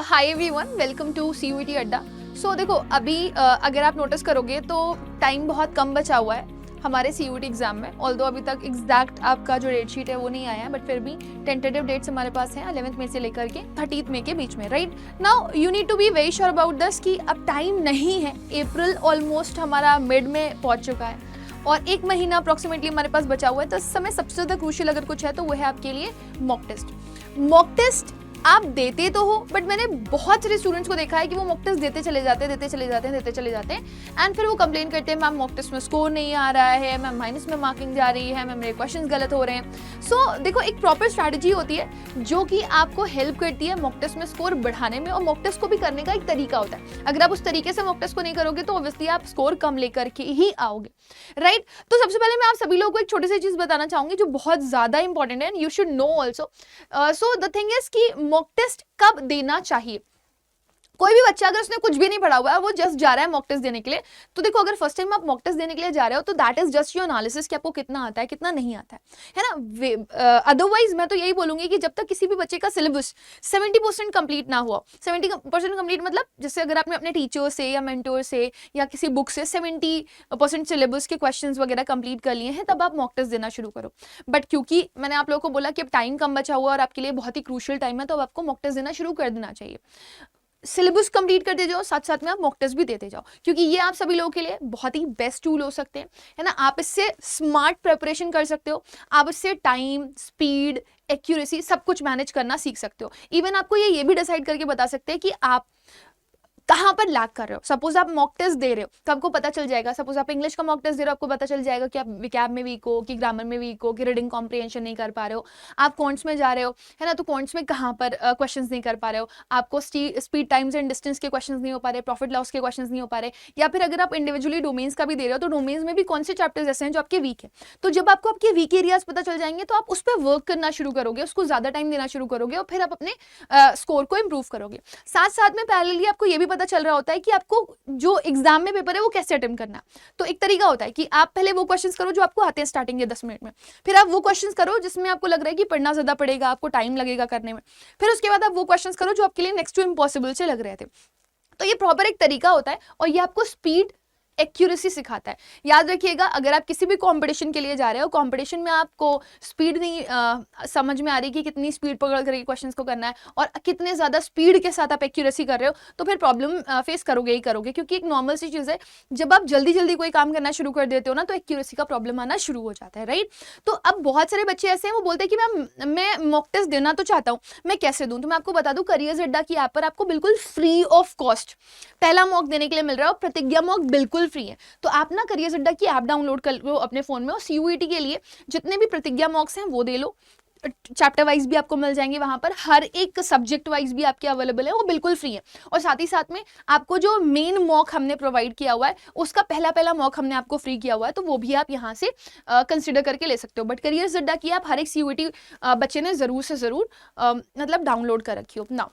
Hi everyone, welcome to CUET Adda. So देखो अभी अगर आप नोटिस करोगे तो टाइम बहुत कम बचा हुआ है हमारे सीयूईटी एग्जाम में। ऑल्दो अभी तक एग्जैक्ट आपका जो डेट शीट है वो नहीं आया है, बट फिर भी टेंटेटिव डेट्स हमारे पास हैं 11th में से लेकर के 30th में के बीच में, right. Now you need to be very sure about this कि अब टाइम नहीं है। अप्रैल ऑलमोस्ट हमारा मिड में पहुंच चुका है और एक महीना अप्रोक्सीमेटली हमारे पास बचा हुआ है। तो इस समय सबसे ज़्यादा क्रूशियल अगर कुछ है तो वो है आपके लिए मॉक टेस्ट। मॉक टेस्ट आप देते तो हो, बट मैंने बहुत सारे स्टूडेंट्स को देखा है कि वो मॉक टेस्ट देते चले जाते हैं एंड फिर वो कंप्लेन करते हैं मैम मॉक टेस्ट में स्कोर नहीं आ रहा है, मैम माइनस में मार्किंग जा रही है, मैम मेरे क्वेश्चंस गलत हो रहे हैं। सो देखो एक प्रॉपर स्ट्रैटेजी होती है जो कि आपको हेल्प करती है मॉक टेस्ट में स्कोर बढ़ाने में, और मॉक टेस्ट को भी करने का एक तरीका होता है। अगर आप उस तरीके से मॉक टेस्ट को नहीं करोगे तो ऑब्वियसली आप स्कोर कम लेकर के ही आओगे, राइट। तो सबसे पहले मैं आप सभी लोगों को एक छोटी सी चीज बताना चाहूंगी जो बहुत ज्यादा इंपॉर्टेंट है, you should know also. So the thing is कि मॉक टेस्ट कब देना चाहिए। कोई भी बच्चा अगर उसने कुछ भी नहीं पढ़ा हुआ है वो जस्ट जा रहा है मॉक टेस्ट देने के लिए, तो देखो अगर फर्स्ट टाइम आप मॉक टेस्ट देने के लिए जा रहे हो तो that is just your analysis कि आपको कितना आता है कितना नहीं आता है ना। अदरवाइज मैं तो यही बोलूंगी कि जब तक किसी भी बच्चे का सिलेबस 70% कंप्लीट ना हुआ, 70% कंप्लीट मतलब जैसे अगर आपने अपने टीचर से या मेंटोर से या किसी बुक से 70% सिलेबस के क्वेश्चन वगैरह कंप्लीट कर लिए हैं, तब आप मॉक टेस्ट देना शुरू करो। बट क्योंकि मैंने आप लोगों को बोला कि अब टाइम कम बचा हुआ और आपके लिए बहुत ही क्रूशियल टाइम है, तो अब आपको मॉक टेस्ट देना शुरू कर देना चाहिए। सिलेबस कंप्लीट करते जाओ, साथ साथ में आप मॉक टेस्ट भी देते जाओ, क्योंकि ये आप सभी लोगों के लिए बहुत ही बेस्ट टूल हो सकते हैं, है ना। आप इससे स्मार्ट प्रिपरेशन कर सकते हो, आप इससे टाइम, स्पीड, एक्यूरेसी सब कुछ मैनेज करना सीख सकते हो। इवन आपको ये भी डिसाइड करके बता सकते हैं कि आप कहां पर लैग कर रहे हो। सपोज आप मॉक टेस्ट दे रहे हो तो आपको पता चल जाएगा, सपोज आप इंग्लिश का मॉक टेस्ट दे रहे हो आपको पता चल जाएगा कि आप विकैब में वीक हो, कि ग्रामर में वीक हो, कि रीडिंग कॉम्प्रिहेंशन नहीं कर पा रहे हो। आप क्वांट्स में जा रहे हो, है ना, तो क्वांट्स में कहां पर क्वेश्चंस नहीं कर पा रहे हो, आपको स्पीड, टाइम्स एंड डिस्टेंस के क्वेश्चंस नहीं हो पा रहे, प्रॉफिट लॉस के क्वेश्चंस नहीं हो पा रहे, या फिर अगर आप इंडिविजुअली डोमेन्स का भी दे रहे हो तो डोमेन्स में भी कौन से चैप्टर्स ऐसे हैं जो आपके वीक है। तो जब आपको आपके वीक एरियाज पता चल जाएंगे तो आप उस पर वर्क करना शुरू करोगे, उसको ज्यादा टाइम देना शुरू करोगे और फिर आप अपने स्कोर को इंप्रूव करोगे। साथ साथ में पैरेलली आपको ये भी पता चल रहा होता है कि आपको जो एग्जाम में पेपर है वो कैसे अटेम्प्ट करना है। तो एक तरीका होता है कि आप पहले वो क्वेश्चंस करो जो आपको आते हैं स्टार्टिंग के 10 मिनट में, फिर आप वो क्वेश्चंस करो जिसमें आपको लग रहा है कि पढ़ना ज्यादा पड़ेगा, आपको टाइम लगेगा करने में, फिर उसके बाद आप वो क्वेश्चंस करो जो आपके लिए नेक्स्ट टू इम्पॉसिबल से लग रहे थे। तो ये प्रॉपर एक तरीका होता है और ये आपको स्पीड, एक्यूरेसी सिखाता है। याद रखिएगा, अगर आप किसी भी कंपटीशन के लिए जा रहे हो, कंपटीशन में आपको स्पीड नहीं समझ में आ रही कि कितनी स्पीड पकड़ करके क्वेश्चंस को करना है और कितने ज्यादा स्पीड के साथ आप एक्यूरेसी कर रहे हो, तो फिर प्रॉब्लम फेस करोगे ही करोगे, क्योंकि एक नॉर्मल सी चीज है जब आप जल्दी जल्दी कोई काम करना शुरू कर देते हो ना तो एक्यूरेसी का प्रॉब्लम आना शुरू हो जाता है, राइट। तो अब बहुत सारे बच्चे ऐसे हैं वो बोलते हैं कि मैं मॉक टेस्ट देना तो चाहता हूँ, मैं कैसे दूं। तो मैं आपको बता दूं, करियर्स अड्डा की ऐप पर आपको बिल्कुल फ्री ऑफ कॉस्ट पहला मॉक देने के लिए मिल रहा है और प्रतिज्ञा मॉक बिल्कुल फ्री है। तो आप ना करियर्स अड्डा की ऐप डाउनलोड कर लो अपने फोन में और सीयूईटी के लिए जितने भी प्रतिज्ञा मॉक्स हैं वो दे लो। चैप्टर वाइज भी आपको मिल जाएंगे, वहां पर हर एक सब्जेक्ट वाइज भी आपके अवेलेबल है, वो बिल्कुल फ्री है। और साथ ही साथ में आपको जो मेन मॉक हमने प्रोवाइड किया हुआ है उसका पहला मॉक हमने आपको फ्री किया हुआ है, तो वो भी आप यहाँ से कंसिडर करके ले सकते हो। बट करियर्स अड्डा की आप हर एक सीयूईटी बच्चे ने जरूर से जरूर मतलब डाउनलोड कर रखी हो ना।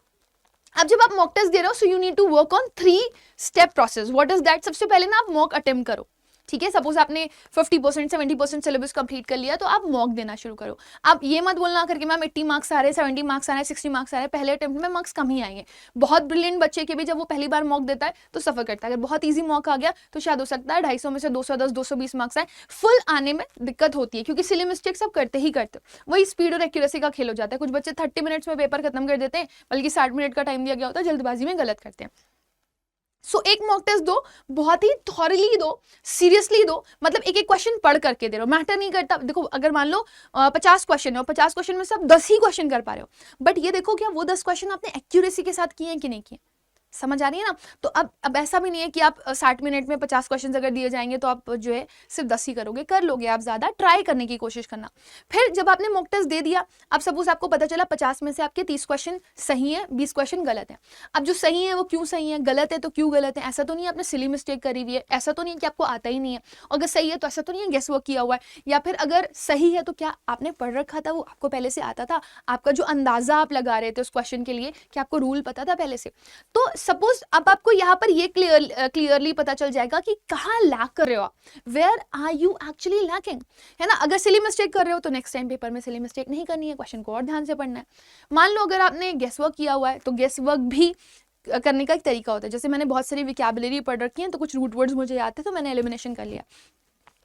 अब जब आप मॉक टेस्ट दे रहे हो so you need to work on 3 step process. What is that? सबसे पहले ना आप मॉक अटेम्प्ट करो, ठीक है। सपोज आपने 50% 70% सिलेबस कंप्लीट कर लिया तो आप मॉक देना शुरू करो। आप ये मत बोलना करके मैम 80 मार्क्स आ रहे हैं, 70 मार्क्स आ रहे हैं, 60 मार्क्स आ रहे हैं, पहले अटेम्प्ट में मार्क्स कम ही आएंगे। बहुत ब्रिलियंट बच्चे के भी जब वो पहली बार मॉक देता है तो सफर करता है। अगर बहुत ईजी मॉक आ गया तो शायद हो सकता है 250 में से 210 220 मार्क्स आए। फुल आने में दिक्कत होती है क्योंकि सिली मिस्टेक्स सब करते ही करते, वही स्पीड और एक्यूरेसी का खेल हो जाता है। कुछ बच्चे 30 मिनट्स में पेपर खत्म कर देते हैं, बल्कि 60 मिनट का टाइम दिया गया होता है, जल्दबाजी में गलत करते हैं। सो एक मॉक टेस्ट दो, बहुत ही थॉरली दो, सीरियसली दो, मतलब एक एक क्वेश्चन पढ़ करके दे रहे हो, मैटर नहीं करता। देखो अगर मान लो 50 क्वेश्चन है और 50 क्वेश्चन में से आप 10 ही क्वेश्चन कर पा रहे हो, बट ये देखो क्या वो 10 क्वेश्चन आपने एक्यूरेसी के साथ किए हैं कि नहीं किए। समझ आ रही है ना। तो अब ऐसा भी नहीं है कि आप 60 मिनट में 50 क्वेश्चन अगर दिए जाएंगे तो आप जो है सिर्फ 10 ही करोगे, कर लोगे आप, ज्यादा ट्राई करने की कोशिश करना। फिर जब आपने मॉक टेस्ट दे दिया, अब सपोज आपको पता चला 50 में से आपके 30 क्वेश्चन सही है, 20 क्वेश्चन गलत है। अब जो सही है वो क्यों सही है, गलत है तो क्यों गलत है। ऐसा तो नहीं है आपने सिली मिस्टेक करी हुई है, ऐसा तो नहीं है कि आपको आता ही नहीं है। अगर सही है तो ऐसा तो नहीं है गेस वर्क किया हुआ है, या फिर अगर सही है तो क्या आपने पढ़ रखा था, वो आपको पहले से आता था, आपका जो अंदाजा आप लगा रहे थे उस क्वेश्चन के लिए, कि आपको रूल पता था पहले से। तो सपोज अब आपको यहाँ पर ये क्लियरली पता चल जाएगा कि कहाँ लैक कर रहे हो आप, where are you actually lacking, है ना। अगर सिली मिस्टेक कर रहे हो तो नेक्स्ट टाइम पेपर में सिली मिस्टेक नहीं करनी है, क्वेश्चन को और ध्यान से पढ़ना है। मान लो अगर आपने गेस वर्क किया हुआ है तो गेस वर्क भी करने का एक तरीका होता है। जैसे मैंने बहुत सारी विकैबुलरी पढ़ रखी है तो कुछ रूट वर्ड्स मुझे याद थे तो मैंने एलिमिनेशन कर लिया,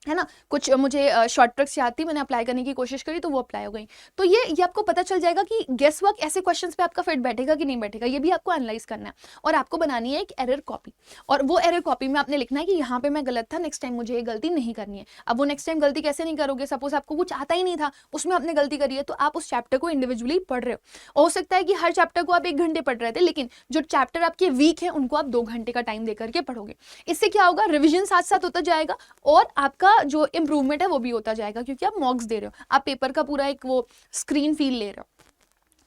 है ना। कुछ मुझे शॉर्ट ट्रिक्स याद थी, मैंने अप्लाई करने की कोशिश करी तो वो अप्लाई हो गई। तो ये आपको पता चल जाएगा कि गेस वर्क ऐसे क्वेश्चंस पे आपका फिट बैठेगा कि नहीं बैठेगा, ये भी आपको एनालाइज करना है। और आपको बनानी है एक एरर कॉपी, और वो एरर कॉपी में आपने लिखना है कि यहाँ पे मैं गलत था, नेक्स्ट टाइम मुझे ये गलती नहीं करनी है। अब वो नेक्स्ट टाइम गलती कैसे नहीं करोगे, सपोज आपको कुछ आता ही नहीं था, उसमें आपने गलती करी है, तो आप उस चैप्टर को इंडिविजुअली पढ़ रहे हो सकता है कि हर चैप्टर को आप 1 घंटे पढ़ रहे थे, लेकिन जो चैप्टर आपके वीक है उनको आप 2 घंटे का टाइम देकर के पढ़ोगे। इससे क्या होगा, रिविजन साथ साथ होता जाएगा और आपका जो इंप्रूवमेंट है वो भी होता जाएगा, क्योंकि आप मॉक्स दे रहे हो, आप पेपर का पूरा एक वो स्क्रीन फील ले रहे हो।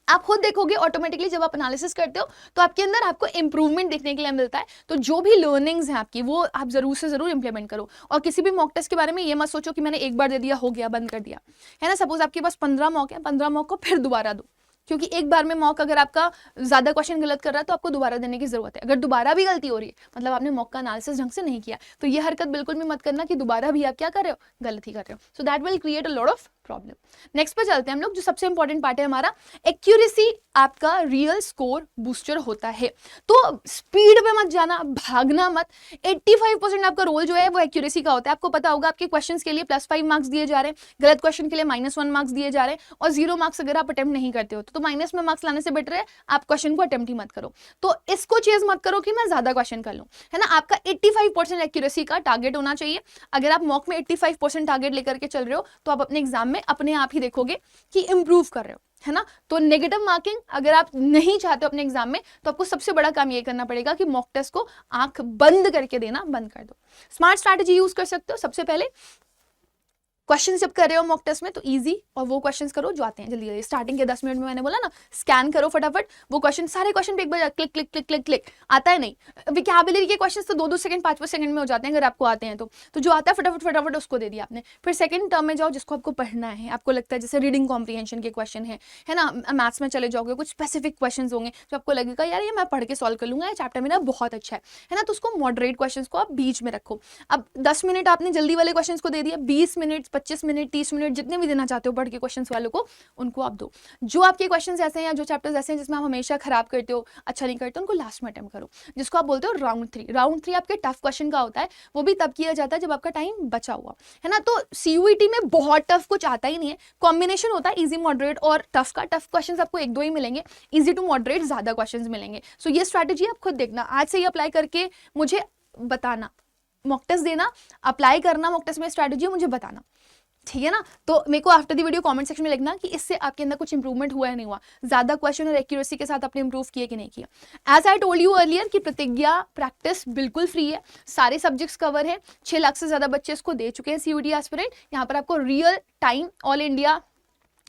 आप खुद देखोगे ऑटोमेटिकली जब आप एनालिसिस करते हो तो आपके अंदर आपको इंप्रूवमेंट देखने के लिए मिलता है। तो जो भी लर्निंग्स हैं आपकी वो आप जरूर से जरूर इंप्लीमेंट करो। और किसी भी मॉक टेस्ट के बारे में ये मत सोचो कि मैंने एक बार दे दिया हो गया बंद कर दिया, है ना। सपोज आपके पास 15 मॉक है, 15 मॉक को फिर दोबारा दो, क्योंकि एक बार में मॉक अगर आपका ज्यादा क्वेश्चन गलत कर रहा है तो आपको दोबारा देने की जरूरत है। अगर दोबारा भी गलती हो रही है मतलब आपने मॉक का एनालिसिस ढंग से नहीं किया, तो ये हरकत बिल्कुल भी मत करना कि दोबारा भी आप क्या कर रहे हो, गलत ही कर रहे हो। So that will create a lot of problem. Next पे चलते हैं हम लोग, जो सबसे इंपॉर्टेंट पार्ट है हमारा, एक्यूरेसी आपका रियल स्कोर बूस्टर होता है। तो स्पीड पे मत जाना, भागना मत। 85% आपका रोल जो है वो एक्यूरेसी का होता है। आपको पता होगा आपके क्वेश्चंस के लिए +5 मार्क्स दिए जा रहे हैं, गलत क्वेश्चन के लिए -1 मार्क्स दिए जा रहे हैं, और 0 मार्क्स अगर आप अटेम्प्ट नहीं करते हो तो माइनस में मार्क्स लाने से बेटर है आप क्वेश्चन को अटेम्प्ट ही मत करो। तो इसको चेज मत करो कि मैं ज्यादा क्वेश्चन कर लूं, है ना। आपका 85% एक्यूरेसी का टारगेट होना चाहिए। अगर आप मॉक में 85% टारगेट लेकर के चल रहे हो तो आप अपने एग्जाम में अपने आप ही देखोगे कि इंप्रूव कर रहे हो, है ना। तो नेगेटिव मार्किंग अगर आप नहीं चाहते हो अपने एग्जाम में तो आपको सबसे बड़ा काम ये करना पड़ेगा कि मॉक टेस्ट को आंख बंद करके देना बंद कर दो। स्मार्ट स्ट्रैटेजी यूज कर सकते हो। सबसे पहले क्वेश्चन जब कर रहे हो मॉक टेस्ट में तो इजी और वो क्वेश्चंस करो जो आते हैं जल्दी जल्दी। स्टार्टिंग के 10 मिनट में मैंने बोला ना, स्कैन करो फटाफट वो क्वेश्चन, सारे क्वेश्चन पे एक बार click click click click click. आता है नहीं, विकैबुलरी के क्वेश्चंस तो 2-2 सेकंड 5-5 सेकंड में हो जाते हैं अगर आपको आते हैं तो जो आता है फटाफट फटाफट उसको दे दिया आपने। फिर सेकंड टर्म में जाओ जिसको आपको पढ़ना है, आपको लगता है जैसे रीडिंग कॉम्प्रीहेंशन के क्वेश्चन है ना, मैथ्स में चले जाओगे, कुछ स्पेसिफिक क्वेश्चन होंगे जो आपको लगेगा यार ये मैं पढ़ के सॉल्व कर लूंगा, ये चैप्टर मेरा बहुत अच्छा है ना। तो उसको मॉडरेट क्वेश्चन को आप बीच में रखो। अब 10 मिनट आपने जल्दी वाले क्वेश्चन को दे दिया, 20 मिनट 25 मिनट 30 मिनट जितने भी देना चाहते हो पढ़ के क्वेश्चंस वालों को, उनको आप दो। जो आपके क्वेश्चंस ऐसे हैं या जो चैप्टर्स ऐसे हैं जिसमें आप हमेशा खराब करते हो, अच्छा नहीं करते हो, उनको लास्ट में अटेम्प्ट करो, जिसको आप बोलते हो राउंड 3। राउंड 3 आपके टफ क्वेश्चन का होता है, वो भी तब किया जाता है जब आपका टाइम बचा हुआ, है ना। तो सीयूईटी में बहुत टफ कुछ आता ही नहीं है, कॉम्बिनेशन होता है इजी मॉडरेट और टफ का। टफ क्वेश्चंस आपको 1-2 ही मिलेंगे, इजी टू मॉडरेट ज्यादा क्वेश्चंस मिलेंगे। सो ये स्ट्रैटेजी आप खुद देखना, आज से ही अप्लाई करके मुझे बताना, मॉक टेस्ट देना, अप्लाई करना मॉक टेस्ट में स्ट्रैटेजी मुझे बताना, ठीक है ना। तो मेरे को after the video comment section में लिखना कि इससे आपके अंदर कुछ इंप्रूवमेंट हुआ है नहीं हुआ, ज्यादा क्वेश्चन और एक्यूरेसी के साथ आपने इंप्रूव किया कि नहीं किया। As I told you earlier कि प्रतिज्ञा प्रैक्टिस बिल्कुल फ्री है, सारे सब्जेक्ट्स कवर है, 6 लाख से ज्यादा बच्चे इसको दे चुके हैं सीयूईटी एस्पिरेंट। यहाँ पर आपको real time all India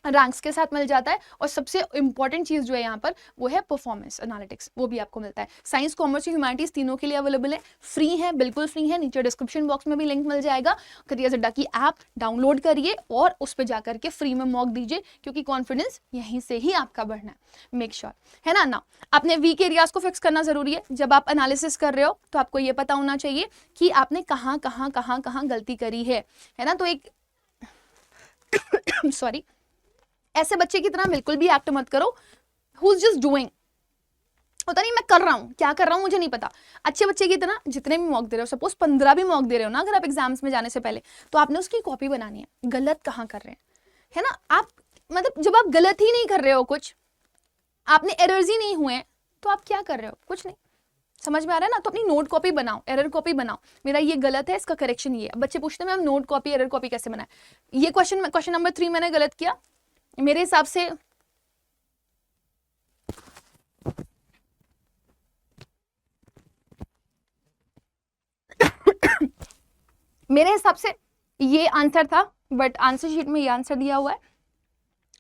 ranks के साथ मिल जाता है, और सबसे इंपॉर्टेंट चीज जो है यहाँ पर वो है परफॉर्मेंस एनालिटिक्स, वो भी आपको मिलता है। साइंस कॉमर्स ह्यूमैनिटीज तीनों के लिए अवेलेबल है, फ्री है, बिल्कुल फ्री है। नीचे डिस्क्रिप्शन बॉक्स में भी लिंक मिल जाएगा। करियर्स अड्डा की ऐप डाउनलोड करिए और उस पर जाकर के फ्री में मॉक दीजिए, क्योंकि कॉन्फिडेंस यहीं से ही आपका बढ़ना है, मेक श्योर, है ना। ना अपने वीक एरियाज को फिक्स करना जरूरी है। जब आप एनालिसिस कर रहे हो तो आपको ये पता होना चाहिए कि आपने कहाँ कहाँ कहाँ कहाँ गलती करी है ना। तो एक सॉरी ऐसे बच्चे की तरह बिल्कुल भी एक्ट मत करो हु इज जस्ट डूइंग, होता नहीं मैं कर रहा हूं, क्या कर रहा हूं मुझे नहीं पता। अच्छे बच्चे की तरह जितने भी मॉक दे रहे हो, सपोज 15 भी मॉक दे रहे हो ना अगर आप एग्जाम्स में जाने से पहले, तो आपने उसकी कॉपी बनानी है, गलत कहाँ कर रहे हैं, है ना। आप मतलब जब आप गलत ही नहीं कर रहे हो, कुछ आपने एरर्स ही नहीं हुए, तो आप क्या कर रहे हो, कुछ नहीं। समझ में आ रहा है ना। तो अपनी नोट कॉपी बनाओ, एरर कॉपी बनाओ, मेरा ये गलत है इसका करेक्शन ये है। बच्चे पूछते हैं ma'am note copy error copy कैसे बनाए, ये क्वेश्चन नंबर 3 मैंने गलत किया, मेरे हिसाब से ये आंसर था, बट आंसर शीट में ये आंसर दिया हुआ है,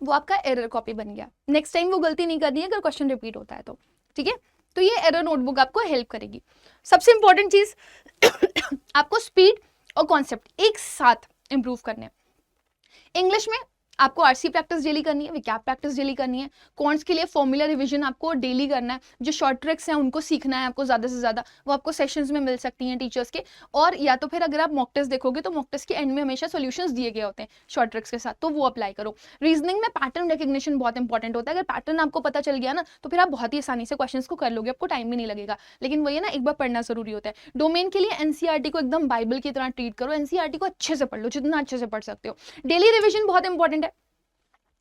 वो आपका एरर कॉपी बन गया। नेक्स्ट टाइम वो गलती नहीं करनी है अगर क्वेश्चन रिपीट होता है तो, ठीक है। तो ये एरर नोटबुक आपको हेल्प करेगी। सबसे इंपॉर्टेंट चीज आपको स्पीड और कॉन्सेप्ट एक साथ इंप्रूव करने। इंग्लिश में आपको आरसी प्रैक्टिस डेली करनी है, विकैप प्रैक्टिस डेली करनी है, कॉन्ट्स के लिए फॉर्मूला रिवीजन आपको डेली करना है, जो शॉर्ट ट्रिक्स हैं उनको सीखना है आपको ज़्यादा से ज़्यादा, वो आपको सेशंस में मिल सकती हैं टीचर्स के। और या तो फिर अगर आप मॉक टेस्ट देखोगे तो मॉक टेस्ट के एंड में हमेशा सॉल्यूशंस दिए गए होते हैं शॉर्ट ट्रिक्स के साथ, तो वो अप्लाई करो। रीजनिंग में पैटर्न रिकग्निशन बहुत इंपॉर्टेंट होता है, अगर पैटर्न आपको पता चल गया ना तो फिर आप बहुत ही आसानी से क्वेश्चन को कर लोगे, आपको टाइम भी नहीं लगेगा। लेकिन वही है ना, एक बार पढ़ना जरूरी होता है। डोमेन के लिए एनसीईआरटी को एकदम बाइबल की तरह ट्रीट करो, एनसीईआरटी को अच्छे से पढ़ लो, जितना अच्छे से पढ़ सकते हो। डेली रिविजन बहुत इंपॉर्टेंट है,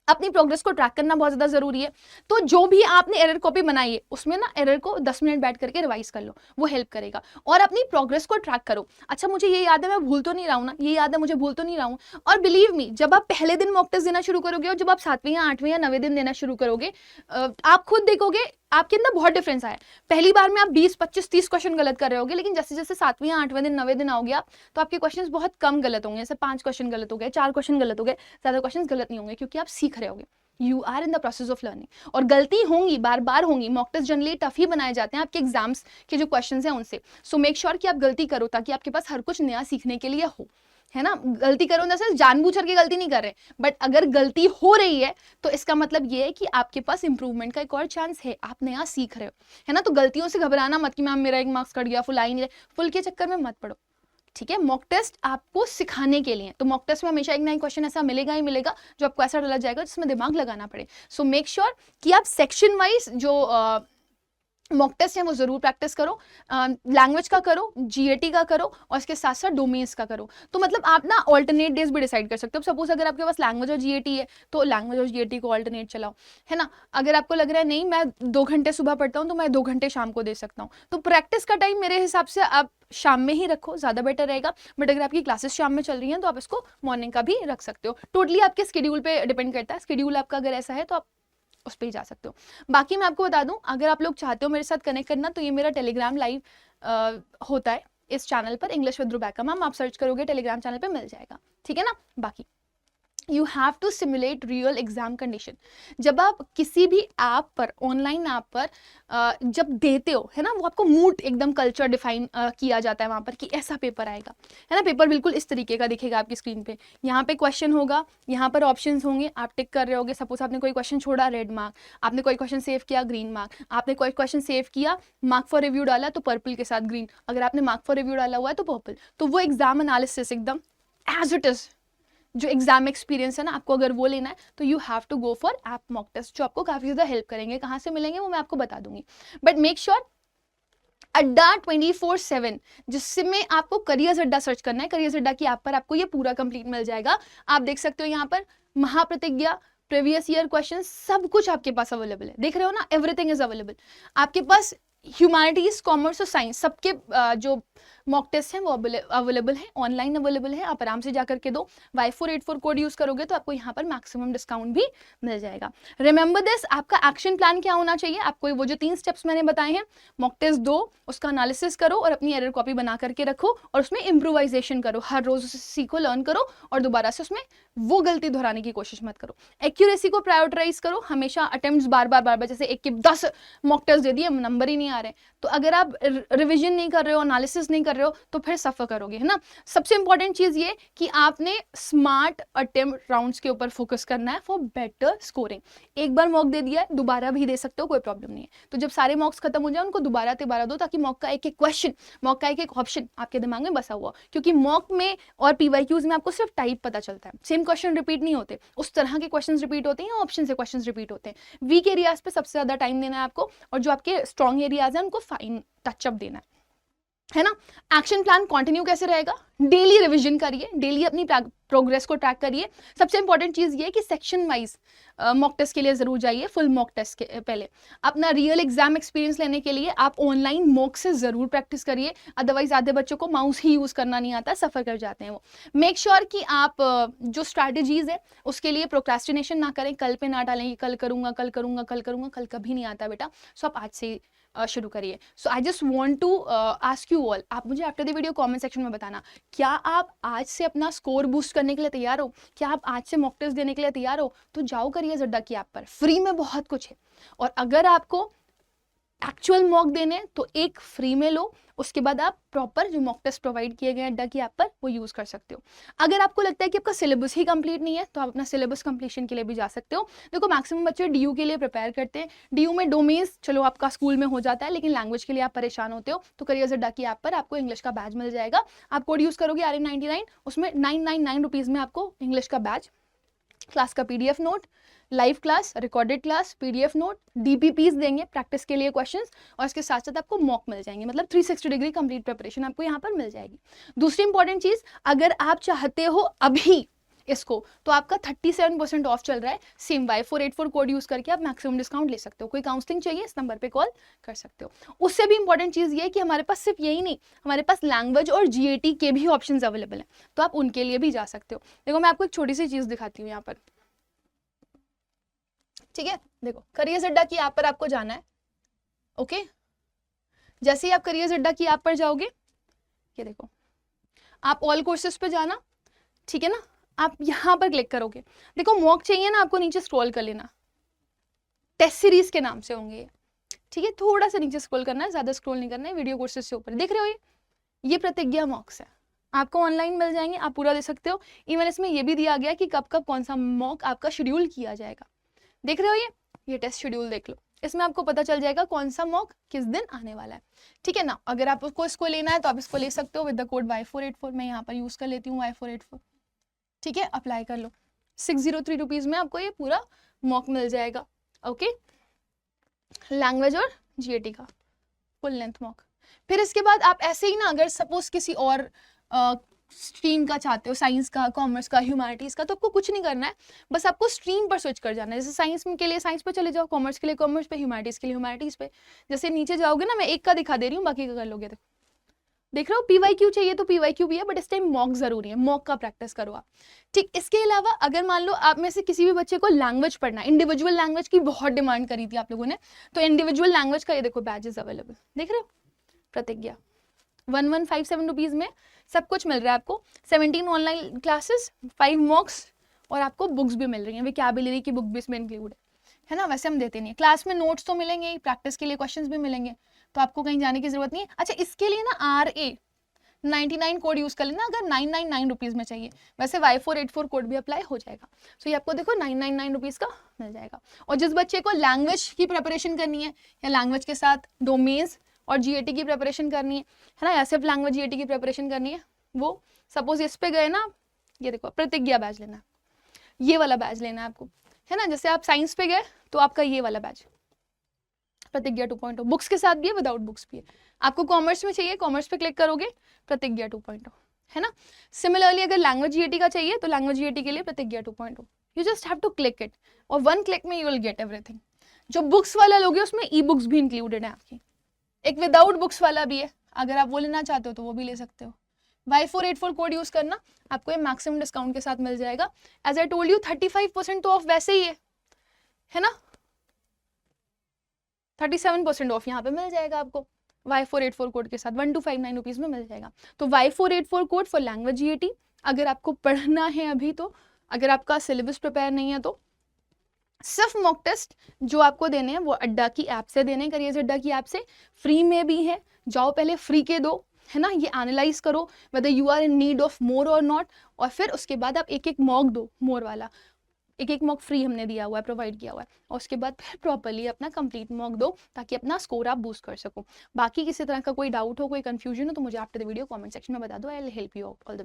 अपनी प्रोग्रेस को ट्रैक करना बहुत ज़्यादा ज़रूरी है। तो जो भी आपने एरर कॉपी बनाई है उसमें ना एरर को 10 मिनट बैठ करके रिवाइज कर लो, वो हेल्प करेगा। और अपनी प्रोग्रेस को ट्रैक करो, अच्छा मुझे ये याद है मैं भूल तो नहीं रहा हूँ ना, ये याद है मुझे भूल तो नहीं रहा हूँ। और बिलीव मी, जब आप पहले दिन मॉक टेस्ट देना शुरू करोगे और जब आप 7वें या 8वें या 9वें दिन देना शुरू करोगे, आप खुद देखोगे आपके अंदर बहुत डिफरेंस आया। पहली बार में आप 20, 25, 30 क्वेश्चन गलत कर रहे होगे, लेकिन जैसे जैसे 7वें या 8वें दिन 9वें दिन आओगे आप, तो आपके क्वेश्चंस बहुत कम गलत होंगे, जैसे 5 क्वेश्चन गलत हो गए, 4 क्वेश्चन गलत हो गए, ज़्यादा क्वेश्चन गलत नहीं होंगे, क्योंकि आप सीख रहे होगे। You are in the process of learning. और गलती होंगी, बार बार होंगी, मॉक टेस्ट जनरली टफ ही बनाए जाते हैं आपके एग्जाम्स के जो क्वेश्चन हैं उनसे। सो मेक श्योर कि आप गलती करो ताकि आपके पास हर कुछ नया सीखने के लिए हो, है ना। गलती करो जैसे जानबूझ करके गलती नहीं कर रहे, बट अगर गलती हो रही है तो इसका मतलब ये है कि आपके पास इंप्रूवमेंट का एक और चांस है, आप नया सीख रहे हो, है ना। तो गलतियों से घबराना मत कि मैम मेरा 1 मार्क्स कट गया, फुल आ ही नहीं रहे, फुल के चक्कर में मत पड़ो, ठीक है। मॉक टेस्ट आपको सिखाने के लिए, तो मॉक टेस्ट में हमेशा एक ना एक क्वेश्चन ऐसा मिलेगा ही मिलेगा जो आपको ऐसा डाला जाएगा जिसमें दिमाग लगाना पड़े। सो मेक श्योर कि आप सेक्शन वाइज जो मॉक टेस्ट है वो जरूर प्रैक्टिस करो, लैंग्वेज का करो, जीएटी का करो, और इसके साथ साथ डोमेन्स का करो। तो मतलब आप ना ऑल्टरनेट डेज भी डिसाइड कर सकते हो। सपोज अगर आपके पास लैंग्वेज और जीएटी है तो लैंग्वेज और जीएटी को ऑल्टरनेट चलाओ, है ना। अगर आपको लग रहा है नहीं मैं 2 घंटे सुबह पढ़ता हूँ तो मैं 2 घंटे शाम को दे सकता हूँ, तो प्रैक्टिस का टाइम मेरे हिसाब से आप शाम में ही रखो, ज़्यादा बेटर रहेगा। बट अगर आपकी क्लासेस शाम में चल रही हैं तो आप इसको मॉर्निंग का भी रख सकते हो। टोटली आपके शेड्यूल पे डिपेंड करता है, शेड्यूल आपका अगर ऐसा है तो आप उस पर ही जा सकते हो। बाकी मैं आपको बता दूं, अगर आप लोग चाहते हो मेरे साथ कनेक्ट करना तो ये मेरा टेलीग्राम लाइव होता है इस चैनल पर, इंग्लिश विद रुबैका मैम, आप सर्च करोगे टेलीग्राम चैनल पे मिल जाएगा, ठीक है ना। बाकी you have to simulate real exam condition. जब आप किसी भी ऐप पर, ऑनलाइन ऐप पर जब देते हो, है ना, वो आपको मूड एकदम कल्चर डिफाइन किया जाता है वहाँ पर कि ऐसा पेपर आएगा, है ना। पेपर बिल्कुल इस तरीके का दिखेगा आपकी स्क्रीन पे, यहाँ पे क्वेश्चन होगा, यहाँ पर ऑप्शंस होंगे, आप टिक कर रहे होगे। सपोज आपने कोई क्वेश्चन छोड़ा, रेड मार्क, आपने कोई क्वेश्चन सेव किया, ग्रीन मार्क, आपने कोई क्वेश्चन सेव किया, मार्क फॉर रिव्यू डाला तो पर्पल के साथ ग्रीन, अगर आपने मार्क फॉर रिव्यू डाला हुआ है तो पर्पल। तो वो एग्जाम एनालिसिस एकदम एज इट इज, जो एग्जाम एक्सपीरियंस है ना, आपको अगर वो लेना है तो you have to go for app mock test, जो आपको काफी ज्यादा हेल्प करेंगे। कहाँ से मिलेंगे वो मैं आपको बता दूंगी, बट मेक श्योर अड्डा 24/7, जिसमें आपको करियर्स अड्डा सर्च करना है, करियर्स अड्डा की ऐप पर आपको ये पूरा कंप्लीट मिल जाएगा। आप देख सकते हो यहाँ पर महाप्रतिज्ञा, प्रीवियस ईयर क्वेश्चन, सब कुछ आपके पास अवेलेबल है, देख रहे हो ना, एवरीथिंग इज अवेलेबल आपके पास। ह्यूमैनिटीज, कॉमर्स और साइंस सबके जो मॉक टेस्ट हैं वो अवेलेबल है, ऑनलाइन अवेलेबल है, आप आराम से जाकर के दो। Y484 कोड यूज करोगे तो आपको यहाँ पर मैक्सिमम डिस्काउंट भी मिल जाएगा। रिमेंबर दिस, आपका एक्शन प्लान क्या होना चाहिए, आपको वो जो 3 स्टेप्स मैंने बताए हैं, मॉक टेस्ट दो, उसका एनालिसिस करो और अपनी एरर कॉपी बना करके रखो, और उसमें इम्प्रोवाइजेशन करो, हर रोज सीखो, लर्न करो, और दोबारा से उसमें वो गलती दोहराने की कोशिश मत करो। एक्यूरेसी को प्रायोरिटाइज करो, हमेशा अटेम्प्ट्स बार बार, जैसे एक के 10 मॉक टेस्ट दे दिए, नंबर ही नहीं आ रहे, तो अगर आप रिविजन नहीं कर रहे हो, एनालिसिस नहीं कर रहे हो, तो फिर सफर करोगे, है ना। सबसे इंपॉर्टेंट चीज ये कि आपने स्मार्ट अटेम्प्ट राउंड्स के ऊपर फोकस करना है फॉर बेटर स्कोरिंग। एक बार मॉक दे दिया है, दोबारा भी दे सकते हो, कोई प्रॉब्लम नहीं है। तो जब सारे मॉक्स खत्म हो जाए उनको दोबारा तिबारा दो, ताकि मॉक का एक एक क्वेश्चन, मॉक का एक एक ऑप्शन आपके दिमाग में बसा हुआ, क्योंकि मॉक में और पीवाईक्यूज में आपको सिर्फ टाइप पता चलता है, सेम क्वेश्चन रिपीट नहीं होते, उस तरह के क्वेश्चन रिपीट होते हैं, ऑप्शन से क्वेश्चन रिपीट होते हैं। वीक एरियाज पे सबसे ज्यादा टाइम देना है आपको, और जो आपके स्ट्रॉन्ग एरियाज हैं उनको फाइन टचअप देना है ना। एक्शन प्लान कंटिन्यू कैसे रहेगा, डेली रिवीजन करिए, डेली अपनी प्रोग्रेस को ट्रैक करिए। सबसे इंपॉर्टेंट चीज ये कि सेक्शन वाइज मॉक टेस्ट के लिए जरूर जाइए, फुल मॉक टेस्ट के पहले। अपना रियल एग्जाम एक्सपीरियंस लेने के लिए आप ऑनलाइन मॉक से जरूर प्रैक्टिस करिए, अदरवाइज आधे बच्चों को माउस ही यूज करना नहीं आता, सफर कर जाते हैं वो। मेक श्योर कि आप जो स्ट्रैटेजीज है उसके लिए प्रोक्रेस्टिनेशन ना करें, कल पे ना डालें, कल करूंगा कल करूंगा कल करूंगा, कल कभी नहीं आता बेटा। सो आप आज से शुरू करिए। So I just want to ask you all, आप मुझे after the video comment section में बताना, क्या आप आज से अपना स्कोर बूस्ट करने के लिए तैयार हो, क्या आप आज से मॉक टेस्ट देने के लिए तैयार हो, तो जाओ करिए अड्डा की ऐप पर, फ्री में बहुत कुछ है। और अगर आपको एक्चुअल मॉक देने हैं तो एक फ्री में लो, उसके बाद आप प्रॉपर जो मॉक टेस्ट प्रोवाइड किए गए हैं अड्डा की ऐप पर वो यूज़ कर सकते हो। अगर आपको लगता है कि आपका सिलेबस ही कंप्लीट नहीं है तो आप अपना सिलेबस कंप्लीशन के लिए भी जा सकते हो। देखो मैक्सिमम बच्चे डीयू के लिए प्रिपेयर करते हैं, डीयू में डोमेन्स चलो आपका स्कूल में हो जाता है, लेकिन लैंग्वेज के लिए आप परेशान होते हो तो करियर्स अड्डा की ऐप पर आपको इंग्लिश का बैच मिल जाएगा। आप कोड यूज़ करोगे RN99, उसमें 999 रुपीज़ में आपको इंग्लिश का बैच, क्लास का PDF note, live class, recorded class, PDF note, DPPs देंगे प्रैक्टिस के लिए क्वेश्चंस, और इसके साथ साथ आपको मॉक मिल जाएंगे, मतलब 360 डिग्री कंप्लीट प्रिपरेशन आपको यहाँ पर मिल जाएगी। दूसरी इंपॉर्टेंट चीज, अगर आप चाहते हो अभी इसको तो आपका 37% ऑफ चल रहा है। सेम Y484 कोड यूज करके आप मैक्सिमम डिस्काउंट ले सकते हो। कोई काउंसलिंग चाहिए इस नंबर पे कॉल कर सकते हो। उससे भी इंपॉर्टेंट चीज ये है कि हमारे पास सिर्फ यही नहीं, हमारे पास लैंग्वेज और GAT के भी ऑप्शंस अवेलेबल हैं, तो आप उनके लिए भी जा सकते हो। देखो मैं आपको एक छोटी सी चीज दिखाती हूँ यहाँ पर, ठीक है। देखो करियर्स अड्डा की ऐप पर आपको जाना है, ओके। जैसे ही आप करियर्स अड्डा की ऐप पर जाओगे, ये देखो आप ऑल कोर्सेज पे जाना, ठीक है ना, आप यहां पर क्लिक करोगे। देखो मॉक चाहिए ना, आपको नीचे स्क्रॉल कर लेना, टेस्ट सीरीज के नाम से होंगे ये, ठीक है। थोड़ा सा नीचे स्क्रॉल करना है, ज्यादा स्क्रॉल नहीं करना है, वीडियो कोर्सेज से ऊपर देख रहे हो ये प्रतिज्ञा मॉक्स है, आपको ऑनलाइन मिल जाएंगे, आप पूरा दे सकते हो। इवन इसमें ये भी दिया गया कि कब कब कौन सा मॉक आपका शेड्यूल किया जाएगा, देख रहे हो ये टेस्ट शेड्यूल देख लो, इसमें आपको पता चल जाएगा कौन सा मॉक किस दिन आने वाला है, ठीक है ना। अगर आपको इसको लेना है तो आप इसको ले सकते हो विद द कोड Y484, मैं यहाँ पर यूज कर लेती हूँ Y484, ठीक है। अप्लाई कर लो, 603 रुपीज में आपको ये पूरा मॉक मिल जाएगा, ओके। लैंग्वेज और GAT का फुल लेंथ मॉक। फिर इसके बाद आप ऐसे ही ना, अगर सपोज किसी और स्ट्रीम का चाहते हो, साइंस का, कॉमर्स का, ह्यूमैनिटीज का, तो आपको कुछ नहीं करना है, बस आपको स्ट्रीम पर स्विच कर जाना है। जैसे साइंस के लिए साइंस पे चले जाओ, कॉमर्स के लिए कॉमर्स पे, ह्यूमैनिटीज के लिए ह्यूमैनिटीज पे। जैसे नीचे जाओगे ना, मैं एक का दिखा दे रही हूँ, बाकी का कर लोगे। देखो देख रहे हो PYQ चाहिए तो PYQ भी है, बट इस टाइम मॉक जरूरी है, मॉक का प्रैक्टिस करो आप, ठीक। इसके अलावा अगर मान लो आप में से किसी भी बच्चे को लैंग्वेज पढ़ना है, इंडिविजुअल लैंग्वेज की बहुत डिमांड करी थी आप लोगों ने, तो इंडिविजुअल लैंग्वेज का ये देखो बैचेस अवेलेबल, देख रहे हो, प्रतिज्ञा 1157 रुपीज में सब कुछ मिल रहा है आपको। 17 ऑनलाइन क्लासेस, 5 मॉक्स, और आपको बुक्स भी मिल रही हैं, वोकैबुलरी की बुक भी इसमें इंक्लूड है ना। वैसे हम देते नहीं है, क्लास में नोट्स तो मिलेंगे ही, प्रैक्टिस के लिए क्वेश्चंस भी मिलेंगे, तो आपको कहीं जाने की जरूरत नहीं है। अच्छा इसके लिए ना RA99 कोड यूज कर लेना अगर 999 रुपीज में चाहिए, वैसे Y484 कोड भी अप्लाई हो जाएगा। तो ये आपको देखो 999 रुपीज का मिल जाएगा। और जिस बच्चे को लैंग्वेज की प्रिपरेशन करनी है, या लैंग्वेज के साथ डोमेन्स और GAT की प्रिपरेशन करनी है ना, या सिर्फ लैंग्वेज GAT की प्रिपरेशन करनी है, वो सपोज इस पे गए ना, ये देखो प्रतिज्ञा बैच लेना, ये वाला बैच लेना है आपको, है ना। जैसे आप साइंस पे गए तो आपका ये वाला बैच प्रतिज्ञा 2.0 बुक्स के साथ भी है, विदाउट बुक्स भी है। आपको कॉमर्स में चाहिए, कॉमर्स पे क्लिक करोगे, प्रतिज्ञा 2.0, है ना। सिमिलरली अगर लैंग्वेज GAT का चाहिए तो लैंग्वेज GAT के लिए Pratigya 2.0, you just have to click it, और 1 क्लिक में यू विल गेट एवरीथिंग। जो बुक्स वाला लोगे उसमें ई-बुक्स भी इंक्लूडेड है आपकी, एक विदाउट बुक्स वाला भी है, अगर आप वो लेना चाहते हो तो वो भी ले सकते हो। Y484 कोड यूज करना, आपको ये मैक्सिमम डिस्काउंट के साथ मिल जाएगा। एज आई टोल्ड यू 35% तो ऑफ वैसे ही है ना, 37% ऑफ यहाँ पे मिल जाएगा आपको Y484 कोड के साथ, 1259 रुपीज में मिल जाएगा। तो Y484 code for language GAT, अगर आपको पढ़ना है अभी, तो अगर आपका सिलेबस प्रिपेयर नहीं है तो सिर्फ मॉक टेस्ट जो आपको देने हैं वो अड्डा की ऐप से देने हैं, करियर्स अड्डा की ऐप से, फ्री में भी है। जाओ पहले फ्री के दो, है ना, ये एनालाइज करो whether you are in need of more और नॉट, और फिर उसके बाद आप एक एक मॉक दो, मोर वाला एक एक मॉक फ्री हमने दिया हुआ है, प्रोवाइड किया हुआ है, और उसके बाद फिर प्रॉपर्ली अपना कंप्लीट मॉक दो ताकि अपना स्कोर आप बूस्ट कर सको। बाकी किसी तरह का कोई डाउट हो, कोई कंफ्यूजन हो तो मुझे after the video comment section में बता दो, I will help you out. All the